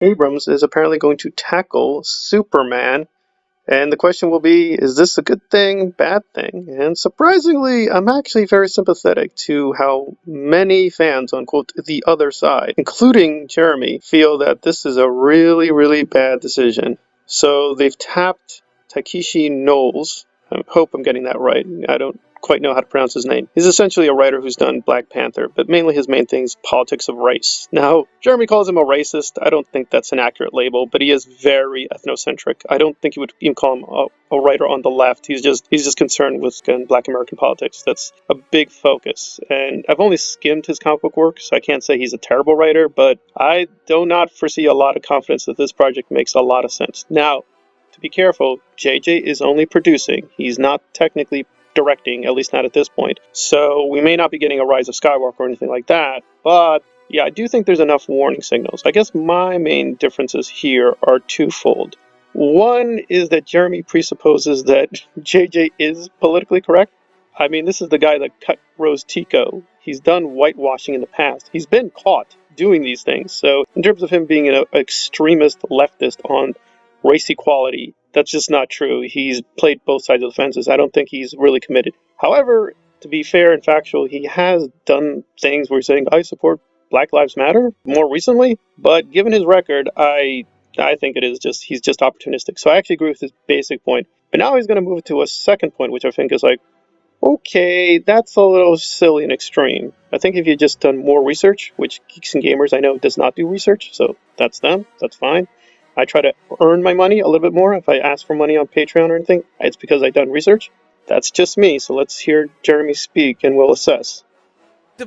Abrams is apparently going to tackle Superman. And the question will be, is this a good thing, bad thing? And surprisingly, I'm actually very sympathetic to how many fans on, quote, the other side, including Jeremy, feel that this is a really, really bad decision. So they've tapped Takeshi Knowles. I hope I'm getting that right. I don't quite know how to pronounce his name. He's essentially a writer who's done Black Panther, but mainly his main thing is politics of race. Now, Jeremy calls him a racist. I don't think that's an accurate label, but he is very ethnocentric. I don't think you would even call him a writer on the left. He's just concerned with Black American politics. That's a big focus. And I've only skimmed his comic book work, so I can't say he's a terrible writer, but I do not foresee a lot of confidence that this project makes a lot of sense. Now, to be careful, JJ is only producing. He's not technically directing, at least not at this point. So we may not be getting a Rise of Skywalker or anything like that, but yeah, I do think there's enough warning signals. I guess my main differences here are twofold. One is that Jeremy presupposes that JJ is politically correct. I mean, this is the guy that cut Rose Tico. He's done whitewashing in the past. He's been caught doing these things. So in terms of him being an extremist leftist on race equality, that's just not true. He's played both sides of the fences. I don't think he's really committed. However, to be fair and factual, he has done things where he's saying, I support Black Lives Matter more recently. But given his record, I think he's just opportunistic. So I actually agree with his basic point. But now he's going to move to a second point, which I think is like, okay, that's a little silly and extreme. I think if you just done more research, which Geeks and Gamers I know does not do research, so that's them, that's fine. I try to earn my money a little bit more. If I ask for money on Patreon or anything, it's because I've done research. That's just me, so let's hear Jeremy speak and we'll assess.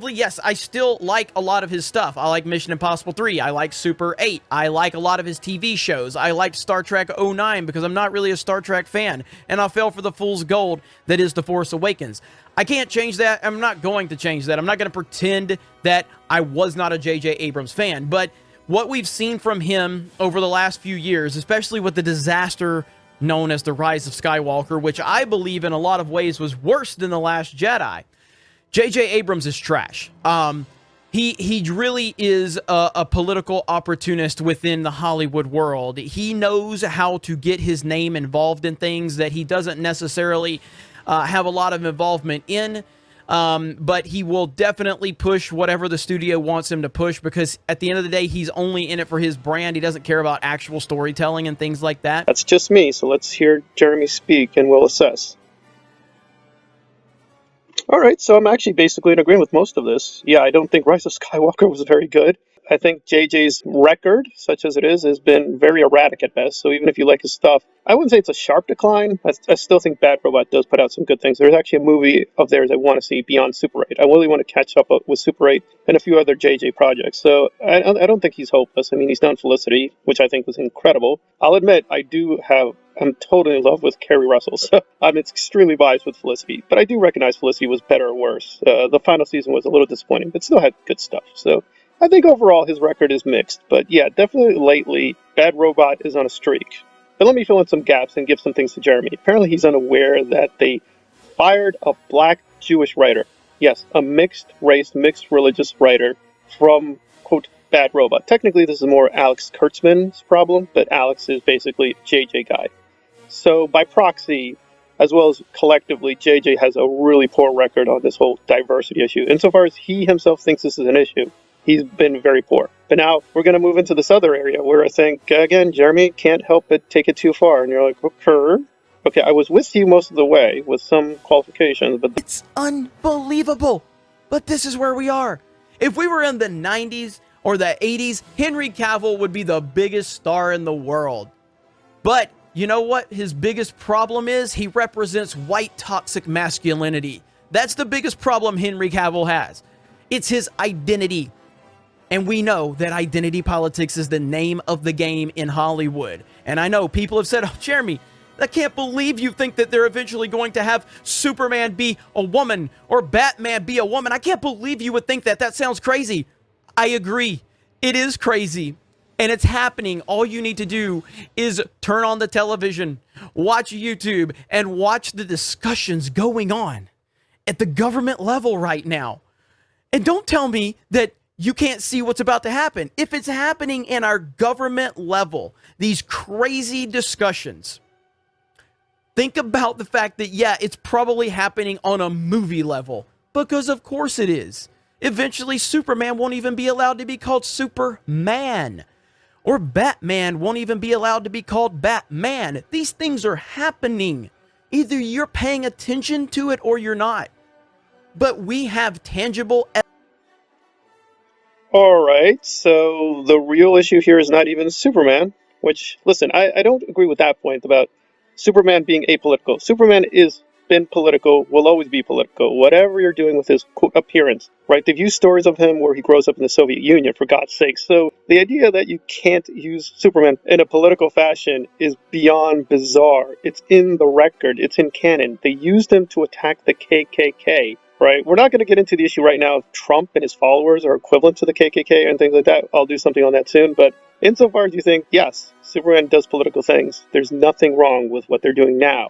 Yes, I still like a lot of his stuff. I like Mission Impossible 3. I like Super 8. I like a lot of his TV shows. I liked Star Trek '09 because I'm not really a Star Trek fan, and I fell for the fool's gold that is The Force Awakens. I can't change that. I'm not going to change that. I'm not going to pretend that I was not a J.J. Abrams fan, but what we've seen from him over the last few years, especially with the disaster known as The Rise of Skywalker, which I believe in a lot of ways was worse than The Last Jedi, J.J. Abrams is trash. He really is a political opportunist within the Hollywood world. He knows how to get his name involved in things that he doesn't necessarily have a lot of involvement in. But he will definitely push whatever the studio wants him to push, because at the end of the day, he's only in it for his brand. He doesn't care about actual storytelling and things like that. That's just me, so let's hear Jeremy speak and we'll assess. Alright, so I'm actually basically in agreement with most of this. Yeah, I don't think Rise of Skywalker was very good. I think JJ's record, such as it is, has been very erratic at best, so even if you like his stuff, I wouldn't say it's a sharp decline. I still think Bad Robot does put out some good things. There's actually a movie of theirs I want to see beyond Super 8. I really want to catch up with Super 8 and a few other JJ projects, so I don't think he's hopeless. I mean, he's done Felicity, which I think was incredible. I'll admit, I'm totally in love with Kerry Russell, so I'm extremely biased with Felicity, but I do recognize Felicity was better or worse. The final season was a little disappointing, but still had good stuff, so I think overall his record is mixed, but yeah, definitely lately, Bad Robot is on a streak. But let me fill in some gaps and give some things to Jeremy. Apparently he's unaware that they fired a black Jewish writer. Yes, a mixed race, mixed religious writer from, quote, Bad Robot. Technically this is more Alex Kurtzman's problem, but Alex is basically a JJ guy. So by proxy, as well as collectively, JJ has a really poor record on this whole diversity issue. Insofar as he himself thinks this is an issue, he's been very poor. But now we're going to move into this other area where I think, again, Jeremy can't help but take it too far. And you're like, okay, I was with you most of the way with some qualifications, but it's unbelievable. But this is where we are. If we were in the 90s or the 80s, Henry Cavill would be the biggest star in the world. But you know what his biggest problem is? He represents white toxic masculinity. That's the biggest problem Henry Cavill has. It's his identity. And we know that identity politics is the name of the game in Hollywood. And I know people have said, oh, Jeremy, I can't believe you think that they're eventually going to have Superman be a woman or Batman be a woman. I can't believe you would think that. That sounds crazy. I agree. It is crazy. And it's happening. All you need to do is turn on the television, watch YouTube, and watch the discussions going on at the government level right now. And don't tell me that You can't see what's about to happen. If it's happening in our government level, these crazy discussions, think about the fact that, yeah, it's probably happening on a movie level, because of course it is. Eventually, Superman won't even be allowed to be called Superman. Or Batman won't even be allowed to be called Batman. These things are happening. Either you're paying attention to it or you're not. But we have tangible evidence. All right, so the real issue here is not even Superman, which, listen, I don't agree with that point about Superman being apolitical. Superman is been political, will always be political, whatever you're doing with his appearance, right? They've used stories of him where he grows up in the Soviet Union, for God's sake. So the idea that you can't use Superman in a political fashion is beyond bizarre. It's in the record, it's in canon. They used him to attack the KKK. Right, we're not going to get into the issue right now if Trump and his followers are equivalent to the KKK and things like that. I'll do something on that soon. But insofar as you think, yes, Superman does political things, there's nothing wrong with what they're doing now.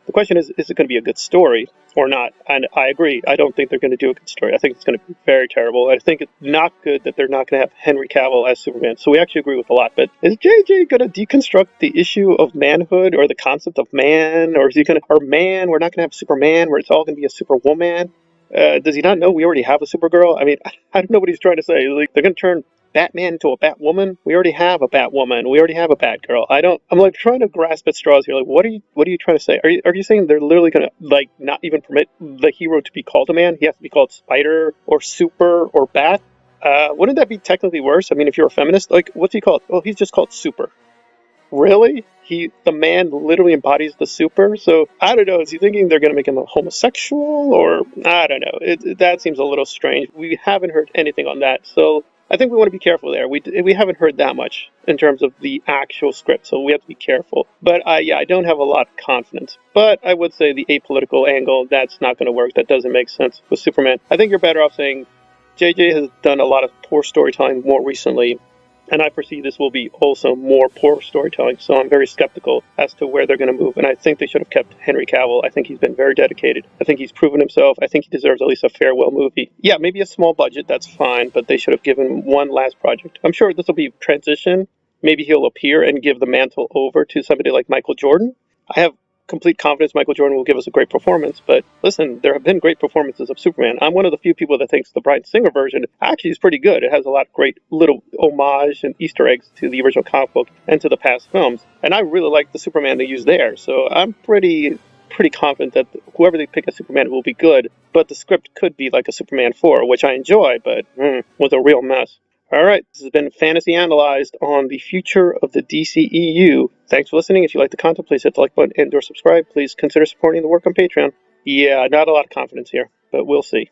The question is it going to be a good story or not? And I agree. I don't think they're going to do a good story. I think it's going to be very terrible. I think it's not good that they're not going to have Henry Cavill as Superman. So we actually agree with a lot. But is JJ going to deconstruct the issue of manhood or the concept of man? Or is he going to, or man, we're not going to have Superman where it's all going to be a Superwoman? Does he not know we already have a Supergirl? I mean, I don't know what he's trying to say. Like, they're going to turn Batman into a Batwoman? We already have a Batwoman. We already have a Batgirl. I'm like trying to grasp at straws here. Like, what are you trying to say? Are you saying they're literally going to, like, not even permit the hero to be called a man? He has to be called Spider or Super or Bat? Wouldn't that be technically worse? I mean, if you're a feminist, like, what's he called? Oh, he's just called Super. Really? The man literally embodies the super. So I don't know. Is he thinking they're going to make him a homosexual, or I don't know? That seems a little strange. We haven't heard anything on that, so I think we want to be careful there. We haven't heard that much in terms of the actual script, so we have to be careful. But yeah, I don't have a lot of confidence. But I would say the apolitical angle, that's not going to work. That doesn't make sense with Superman. I think you're better off saying JJ has done a lot of poor storytelling more recently, and I foresee this will be also more poor storytelling, so I'm very skeptical as to where they're going to move. And I think they should have kept Henry Cavill. I think he's been very dedicated. I think he's proven himself. I think he deserves at least a farewell movie. Yeah, maybe a small budget, that's fine, but they should have given him one last project. I'm sure this will be transition. Maybe he'll appear and give the mantle over to somebody like Michael Jordan. I have complete confidence Michael Jordan will give us a great performance, but listen, there have been great performances of Superman. I'm one of the few people that thinks the Bryan Singer version actually is pretty good. It has a lot of great little homage and Easter eggs to the original comic book and to the past films, and I really like the Superman they use there, so I'm pretty confident that whoever they pick as Superman will be good, but the script could be like a Superman 4, which I enjoy, but was a real mess. All right, this has been Fantasy Analyzed on the future of the DCEU. Thanks for listening. If you like the content, please hit the like button and or subscribe. Please consider supporting the work on Patreon. Yeah, not a lot of confidence here, but we'll see.